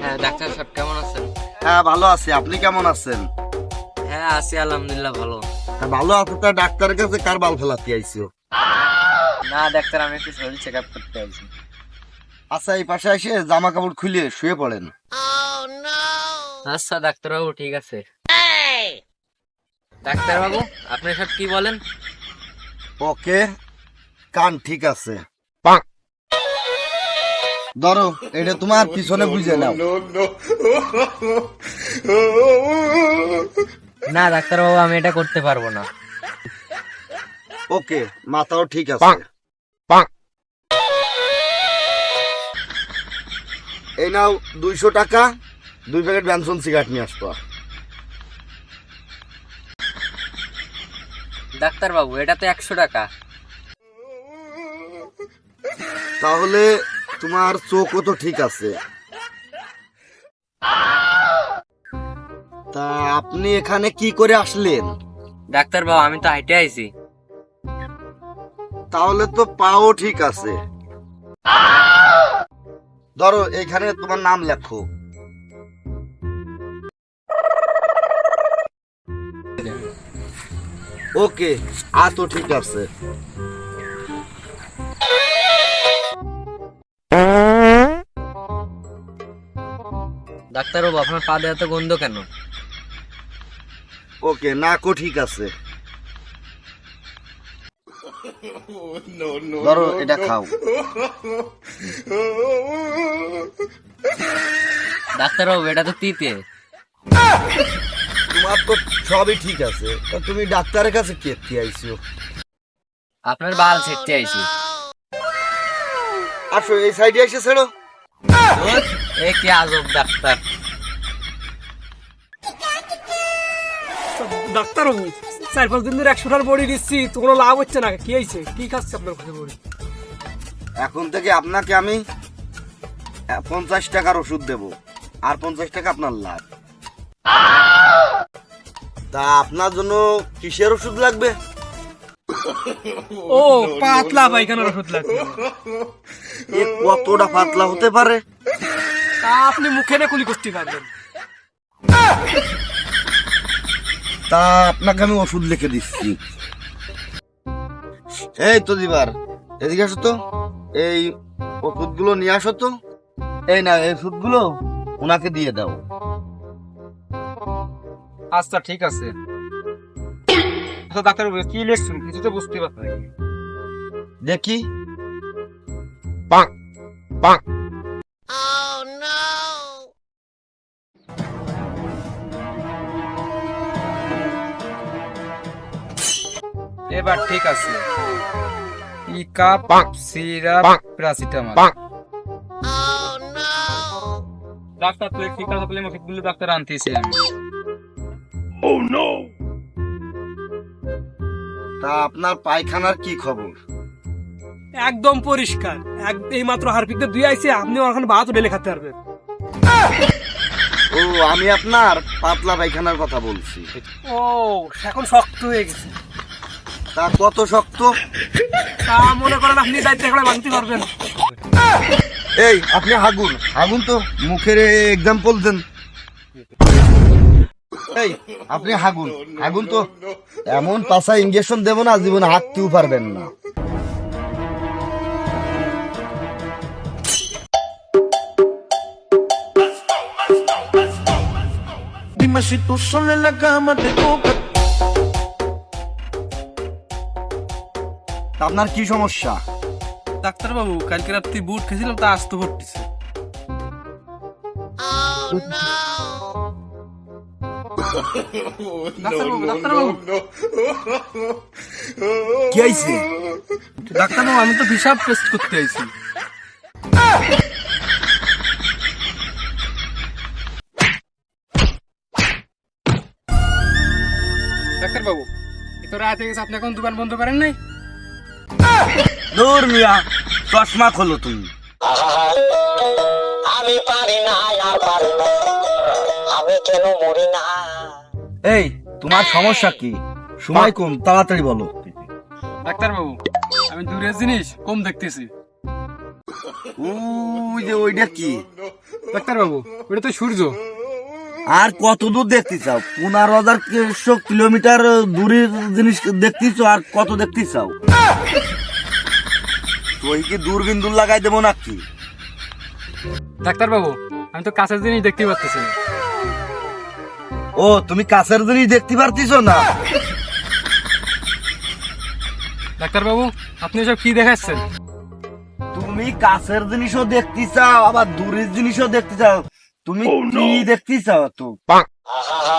হ্যাঁ ডাক্তার সাহেব কেমন আছেন? হ্যাঁ ভালো আছি, আপনি কেমন আছেন? হ্যাঁ আছি আলহামদুলিল্লাহ ভালো। ভালো আছে তা ডাক্তারের কাছে কার বাল ফেলাতে আইছো? না ডাক্তার আমি একটু শরীর চেক আপ করতে আইছি। আচ্ছা এই পাশে এসে জামা কাপড় খুলে শুয়ে পড়েন। আচ্ছা ডাক্তারবাবু ঠিক আছে। ডাক্তারবাবু আপনি সব কি বলেন? ওকে, কান ঠিক আছে। ধরো এটা তোমার পিছনে বুঝে নাও। না ডাক্তারবাবু আমি এটা করতে পারবো না। ওকে, মাথাও ঠিক আছে। এই নাও 200 টাকা, 2 প্যাকেট ব্যানসন সিগারেট নিয়ে আসতো। ডাক্তারবাবু এটা তো 100 টাকা। তাহলে তোমার চোখও তো ঠিক আছে। তা আপনি এখানে কি করে আসলেন? ডাক্তারবাবু আমি তো হাইটে আইছি। তাহলে তো পাও ঠিক আছে। ধরো এখানে তোমার নাম লেখো। ওকে, তো ঠিক আছে। ডাক্তারবাবু আপনার পা দেওয়া এত গন্ধ কেন? ওকে, নাকও ঠিক আছে। ধরো এটা খাও। ডাক্তারবাবু এটা তো তিতে। তোমার তো সবই ঠিক আছে, তা তুমি ডাক্তারের কাছে কে আইছো? আপনার বাল ছেড়তে আইছি। আসো এই সাইডে এসে ছেড়ো। এ কি আজব ডাক্তার। ডাক্তারবাবু 4-5 দিন ধরে 100টার বড়ি দিচ্ছি তো কোনো লাভ হচ্ছে না, কি হয়েছে? কি খাচ্ছে আপনার কাছে বড়ি? এখন থেকে আপনাকে আমি 50 টাকার ওষুধ দেব, আর 50 টাকা আপনার লাভ। তা আপনার জন্য কিসের ওষুধ লাগবে? ও পাতলা পায়খানার ওষুধ লাগবে। এ কতটা পাতলা হতে পারে? তা আপনি মুখে না কুলি করতে পারবেন। তা আপনাকে আমি ওষুধ লিখে দিচ্ছি। এই তো দিবার, এদিকে আসো তো। এই ওষুধগুলো নিয়ে আসো তো। এই না, এই ওষুধগুলো ওনাকে দিয়ে দাও। আচ্ছা ঠিক আছে। আচ্ছা ডাক্তারবাবু কি লিখছেন কিছু তো বুঝতে পারছি না। দেখি। এবার ঠিক আছে। ই কাপ সিরাপ প্যারাসিটামল। ডাক্তার তুই ঠিক আছে বলে ওষুধগুলো ডাক্তার আনতেছি আমি। তা আপনার পায়খানার কি খবর? একদম পরিষ্কার। এই মাত্র হারপিকতে দুই আইছে, আপনি ওখানে ভাত ঢেলে খেতে পারবেন। ও, আমি আপনার পাতলা পায়খানার কথা বলছি। ও এখন শক্ত হয়ে গেছে। তা কত শক্ত? তা মনে করেন আপনি দায়িত্ব করে ভাঙতে পারবেন। এই আপনি হাগুন হাগুন তো, মুখের এক্সাম্পল দেন। এই আপনি হাগুন হাগুন তো, এমন পাশা ইঞ্জেকশন দেবো না জীবনে হাঁটতেও পারবেন না। Dime si tú sola en la cama te toca. তা আপনার কি সমস্যা? ডাক্তারবাবু কালকে রাত্রি বুট খেয়েছিলাম, তা আসতে পড়তেছে। কি হয়েছে? ডাক্তারবাবু আমি তো হিসাব টেস্ট করতে আইছি। ডাক্তারবাবু এত রাত হয়ে গেছে, আপনি এখন দোকান বন্ধ করেন নাই? দূর মিয়া, চশমা খোলো তুমি। আমি পারি না আর পারি না, আমি কেন মরি না? এই তোমার সমস্যা কি? সময় কম, তাড়াতাড়ি বলো। ডাক্তারবাবু আমি দূরের জিনিস কম দেখতেছি। ওই যে ওইটা কি? ডাক্তার বাবু, ওটা তো সূর্য। আর কত দূর দেখতে চাও? 15,000 কিলোমিটার দূরের জিনিস দেখতে চাও? আর কত দেখতে চাও? তুই কি দূরবীন দূর লাগাই দেবো নাকি? ডাক্তার বাবু, আমি তো কাছের জিনিস দেখতে পাচ্ছি না। ও, তুমি কাছের জিনিস দেখতে পারতিস না? ডাক্তার বাবু, আপনি এসব কি দেখাচ্ছেন? তুমি কাছের জিনিসও দেখতে চাও, আবার দূরের জিনিসও দেখতে চাও। তুমি কি দেখতে চাও তো? আহা